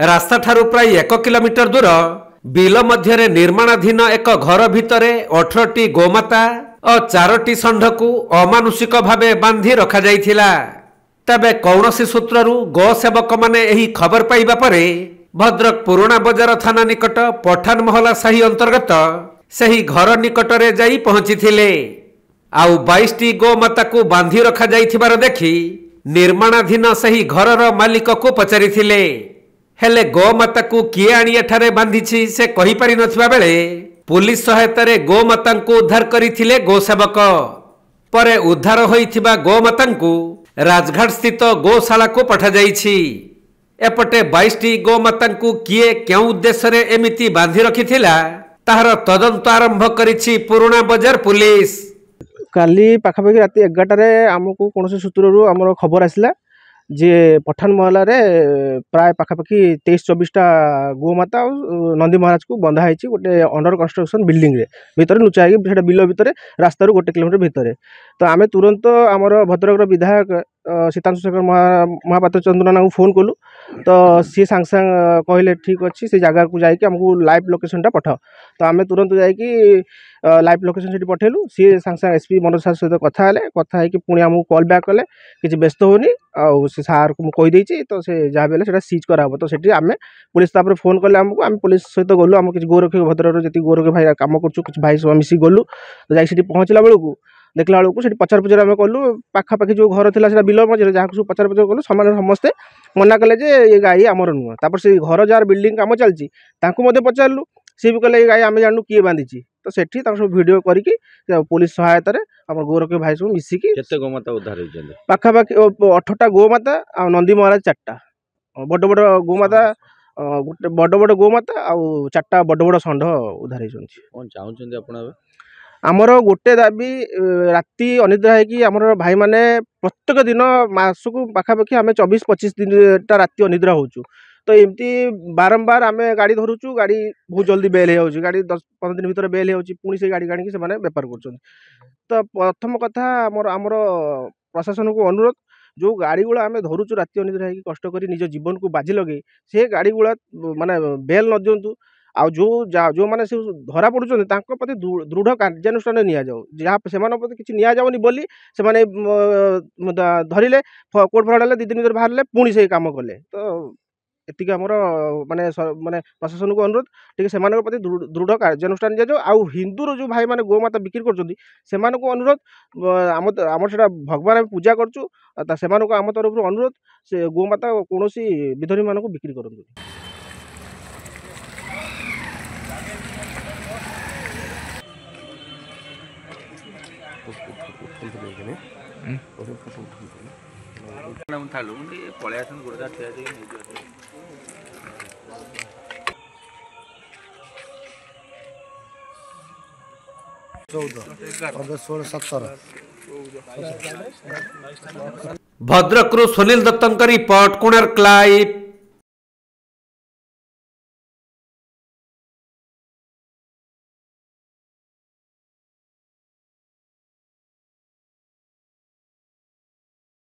रास्ता ठारू प्राय 1 किलोमीटर दूर बिल मध्य निर्माणाधीन एक घर भितर 18टी गोमाता और 4टी षंढ को अमानुषिक भावे बांधी रखा जाइथिला। तबे कौनसी सूत्रु गो सेवक माने एही खबर पाइबा परे भद्रक पुराणा बजार थाना निकट पठान महला साही अंतर्गत सही घर निकट रे जाई पहुंचीथिले। आउ 22टी गोमाता को बांधी रखा जाइथिबार देखि निर्माणाधीन सही घरर मालिक को पचारिथिले। हेले गोमाता को किए आनी एठारे बांधिछि से कहि पारि नथिबा बेले पुलिस सहायता रे गोमाता को उद्धार करिथिले गोसेवक। परे उद्धार होइथिबा गोमाता को राजघाट स्थित गोशाला को पठा जाइछि। एपटे 22टी गोमाता को किए क्यों उद्देश्य रे एमिति बांधी रखिथिला ताहार तदंत आरंभ करिछि पुराणा बजार पुलिस। काली पाखापाखि राति 11टारे आमको कौन सूत्रु आमर खबर आसला जे पठान महला रे प्राय पाखापाखि 23-24टा गोमाता नंदी महाराज को बंधा है गोटे अंडर कंस्ट्रक्शन बिल्डिंग रे भितर लुचाई बिल भितर रास्ता 1 किलोमीटर भितर। तो आम तुरंत आमर भद्रक विधायक सीतांशु शेखर महापात्र चंद्रना को फोन कलु। तो सी सांग सांग कहले ठीक अच्छी से जगह को जाकि आमको लाइव लोकेशन टा पठाओ। तो आम तुरंत जाकि लाइव लोकेशन से पठेलु। सी सांग सांग एसपी मनोज सार सहित कथा है पुणी आमको कॉल बैक कले किसी व्यस्त होनी आउ से सार को कहीदेची। तो से जहाँ भी है सीज कराब। तो सेठी आम पुलिस तापर फोन कले आमको आम पुलिस सहित गलु। आम किसी गोरक्षक भद्रक जी गोरक्षक भाई कम कर भाई सब मिसी गलु। तो जाकि पहुँचला बेलू देखला बेलू से पचार पचार आम कलु पाखापाखि जो घर था बिल मझे जहाँ सब पचार पचार कलु समाने समस्ते मना कले जे ये गाई आमर नुह। तापर से घर जार बिल्डिंग काम चलती पचारू सी भी कहले ये गाई आम जानू किए बांधी। तो सेठी सब वीडियो करके पुलिस सहायता आम गोरक्षक भाई सब मिसिकी गोमाता उद्धार पाखापाखि 18टा गोमाता आ नंदी महाराज 4टा बड़ बड़ गोमाता गोटे बड़ बड़ गोमाता आउ 4टा बड़ बड़ षंढ उद्धार होती। आमर गोटे दाबी राति अनिद्रा है आमर भाई माने प्रत्येक दिन मास को पाखापाखि आम 24-25 दिन राति अनिद्रा होचु। तो एमती बारंबार आम गाड़ी धरुचु गाड़ी बहुत जल्दी बेल हो गाड़ी 10-15 दिन भीतर बेल हो पुणी से गाड़ी गाड़ी से बेपार कर। तो प्रथम कथा आमर प्रशासन को अनुरोध जो गाड़ी गुड़ा आम धरुचु राति अनिद्रा है कष्ट कर निज जीवन को बाजी लगे से गाड़ी गुड़ा माने बेल न दिंतु। आ जो माने से धरा पड़ुछन तांको प्रति दृढ़ कार्यानुष्ठान निया जाओ जहाँ से किसी निया जाओनी बोली से माने धरिले कोर्ट फराड़े 2 दिन भीतर बाहर पुणी से काम कले। तो एतिक आमर माने माने प्रशासन को अनुरोध टे से प्रति दृढ़ कार्यानुष्ठान दिया जाओ। आउ हिंदूर जो भाई माने गोमाता बिक्री कर अनुरोध आम से भगवान पूजा करचु से आम तरफ अनुरोध से गोमाता कौन विधर्मी मान बिक्री करूँ। भद्रक सुनील दत्तन रिपोर्ट कोणार्क लाइव।